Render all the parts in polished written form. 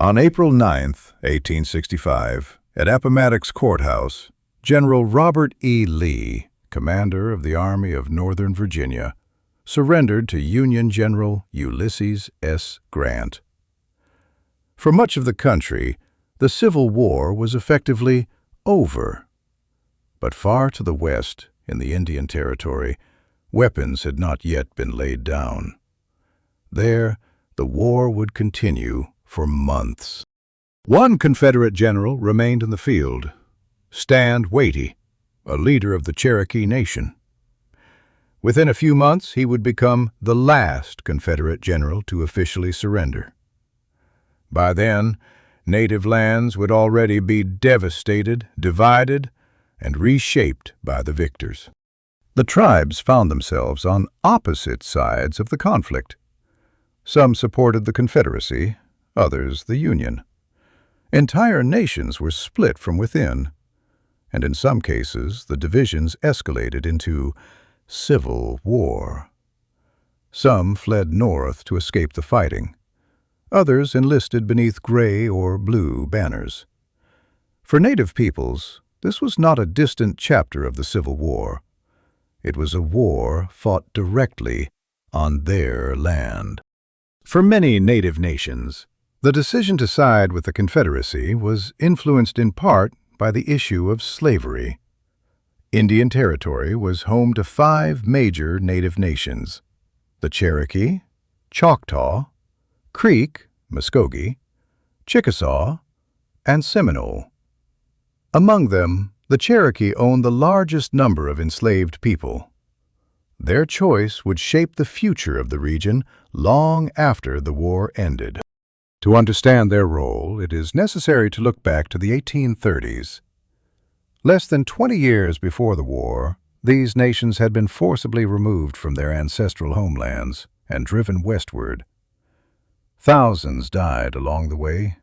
On April 9, 1865, at Appomattox Courthouse, General Robert E. Lee, commander of the Army of Northern Virginia, surrendered to Union General Ulysses S. Grant. For much of the country, the Civil War was effectively over. But far to the west, in the Indian Territory, weapons had not yet been laid down. There, the war would continue for months. One Confederate general remained in the field, Stand Watie, a leader of the Cherokee Nation. Within a few months, he would become the last Confederate general to officially surrender. By then, native lands would already be devastated, divided, and reshaped by the victors. The tribes found themselves on opposite sides of the conflict. Some supported the Confederacy, others the Union. Entire nations were split from within, and in some cases the divisions escalated into civil war. Some fled north to escape the fighting. Others enlisted beneath gray or blue banners. For Native peoples, this was not a distant chapter of the Civil War. It was a war fought directly on their land. For many Native nations, the decision to side with the Confederacy was influenced in part by the issue of slavery. Indian Territory was home to 5 major Native nations: the Cherokee, Choctaw, Creek, Muskogee, Chickasaw, and Seminole. Among them, the Cherokee owned the largest number of enslaved people. Their choice would shape the future of the region long after the war ended. To understand their role, it is necessary to look back to the 1830s. Less than 20 years before the war, these nations had been forcibly removed from their ancestral homelands and driven westward. Thousands died along the way.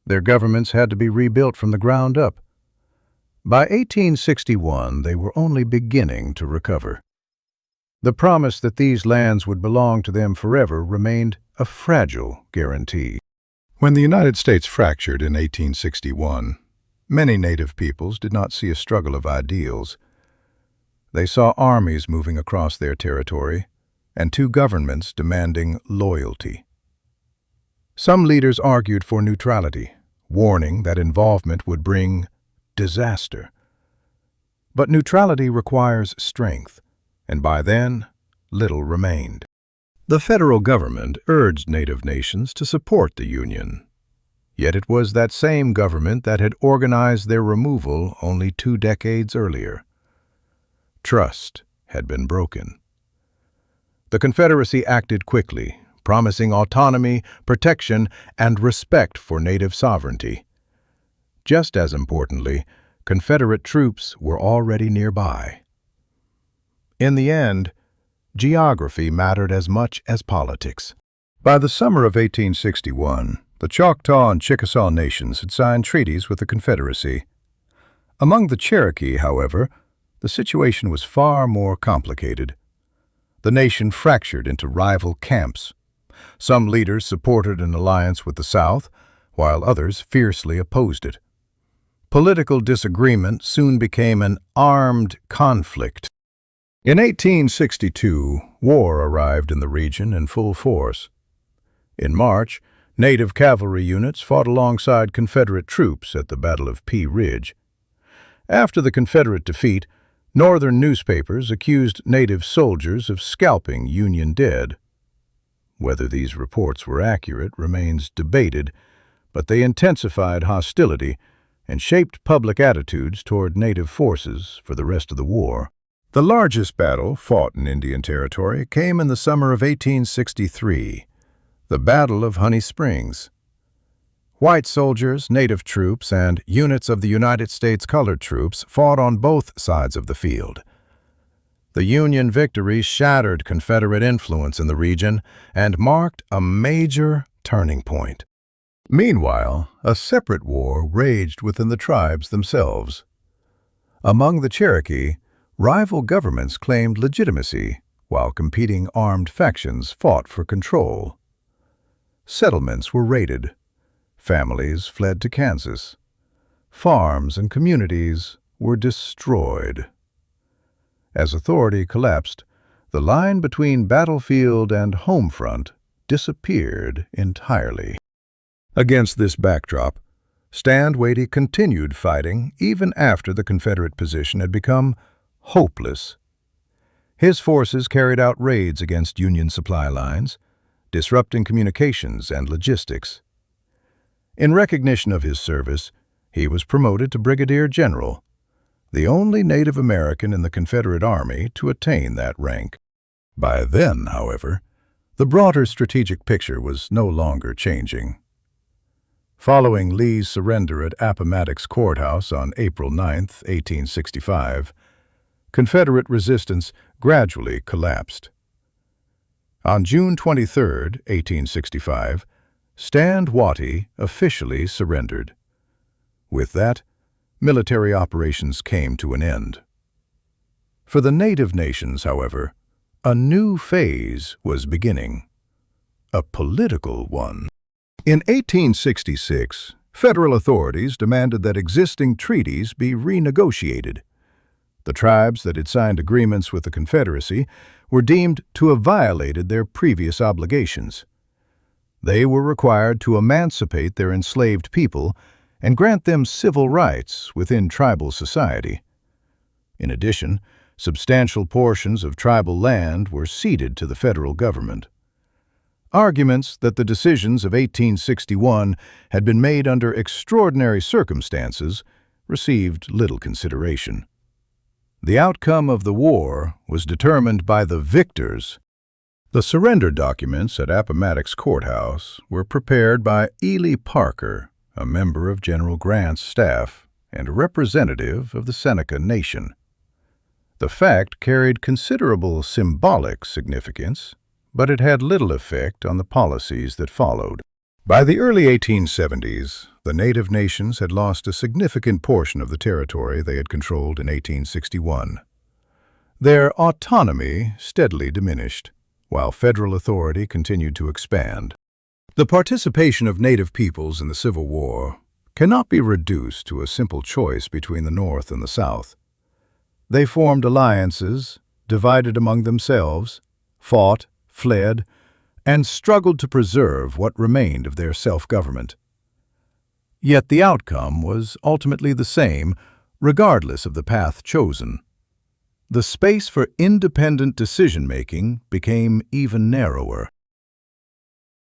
Their governments had to be rebuilt from the ground up. By 1861, they were only beginning to recover. The promise that these lands would belong to them forever remained a fragile guarantee. When the United States fractured in 1861, many Native peoples did not see a struggle of ideals. They saw armies moving across their territory and 2 governments demanding loyalty. Some leaders argued for neutrality, warning that involvement would bring disaster. But neutrality requires strength, and by then, little remained. The federal government urged Native nations to support the Union. Yet it was that same government that had organized their removal only 2 decades earlier. Trust had been broken. The Confederacy acted quickly, promising autonomy, protection, and respect for Native sovereignty. Just as importantly, Confederate troops were already nearby. In the end, geography mattered as much as politics. By the summer of 1861, the Choctaw and Chickasaw nations had signed treaties with the Confederacy. Among the Cherokee, however, the situation was far more complicated. The nation fractured into rival camps. Some leaders supported an alliance with the South, while others fiercely opposed it. Political disagreement soon became an armed conflict. In 1862, war arrived in the region in full force. In March, Native cavalry units fought alongside Confederate troops at the Battle of Pea Ridge. After the Confederate defeat, Northern newspapers accused Native soldiers of scalping Union dead. Whether these reports were accurate remains debated, but they intensified hostility and shaped public attitudes toward Native forces for the rest of the war. The largest battle fought in Indian Territory came in the summer of 1863, the Battle of Honey Springs. White soldiers, Native troops, and units of the United States colored troops fought on both sides of the field. The Union victory shattered Confederate influence in the region and marked a major turning point. Meanwhile, a separate war raged within the tribes themselves. Among the Cherokee, rival governments claimed legitimacy, while competing armed factions fought for control. Settlements were raided. Families fled to Kansas. Farms and communities were destroyed. As authority collapsed, the line between battlefield and home front disappeared entirely. Against this backdrop, Stand Watie continued fighting even after the Confederate position had become hopeless. His forces carried out raids against Union supply lines, disrupting communications and logistics. In recognition of his service, he was promoted to brigadier general, the only Native American in the Confederate Army to attain that rank. By then, however, the broader strategic picture was no longer changing. Following Lee's surrender at Appomattox Courthouse on April 9, 1865, Confederate resistance gradually collapsed. On June 23, 1865, Stand Watie officially surrendered. With that, military operations came to an end. For the native nations, however, a new phase was beginning, a political one. In 1866, federal authorities demanded that existing treaties be renegotiated. The tribes that had signed agreements with the Confederacy were deemed to have violated their previous obligations. They were required to emancipate their enslaved people and grant them civil rights within tribal society. In addition, substantial portions of tribal land were ceded to the federal government. Arguments that the decisions of 1861 had been made under extraordinary circumstances received little consideration. The outcome of the war was determined by the victors. The surrender documents at Appomattox Courthouse were prepared by Ely Parker, a member of General Grant's staff and a representative of the Seneca Nation. The fact carried considerable symbolic significance, but it had little effect on the policies that followed. By the early 1870s, the native nations had lost a significant portion of the territory they had controlled in 1861. Their autonomy steadily diminished, while federal authority continued to expand. The participation of native peoples in the Civil War cannot be reduced to a simple choice between the North and the South. They formed alliances, divided among themselves, fought, fled, and struggled to preserve what remained of their self-government. Yet the outcome was ultimately the same, regardless of the path chosen. The space for independent decision-making became even narrower.